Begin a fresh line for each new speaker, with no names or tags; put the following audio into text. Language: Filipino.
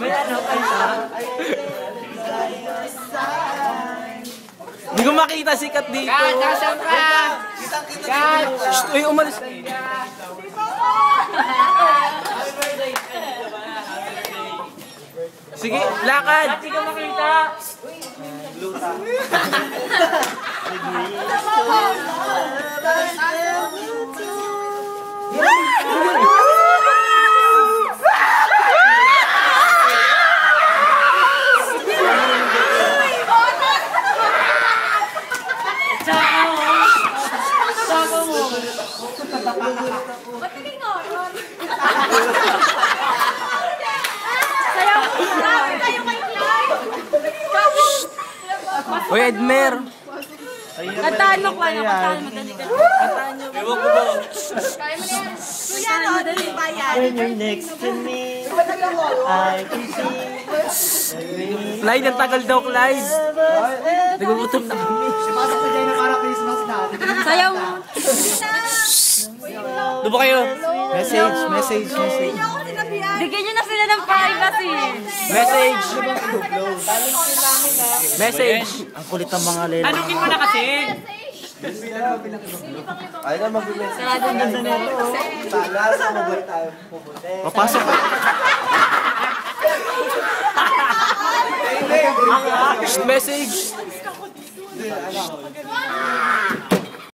May ano pa siya?
Hindi ko makita sikat dito.
Kat, nasaan ka? Kat!
Uy, umalis. Sige, lakad.
Hindi ko makita.
Uy, Edmer.
Kantaan mo, Kwan. Kantaan mo. Dali ka.
Kantaan niyo. Ewan ko ba?
Kaya mo na yan. Kuya, no? Dali ba yan?
When you're next to me, I can see.
Clyde, ang tagal daw, Clyde. Nagugutom na kami.
Pasok na dyan na para Christmas natin.
Sayaw mo.
Doon ba kayo?
Message.
Bigyan nyo na sila ng privacy.
Message. Message.
Ang kulit ng mga lela.
Anukin mo na kasi.
Ay na mag-message. Ang ganda nito. Tala, sa mabay tayo pupunta.
Papasok ka. Message.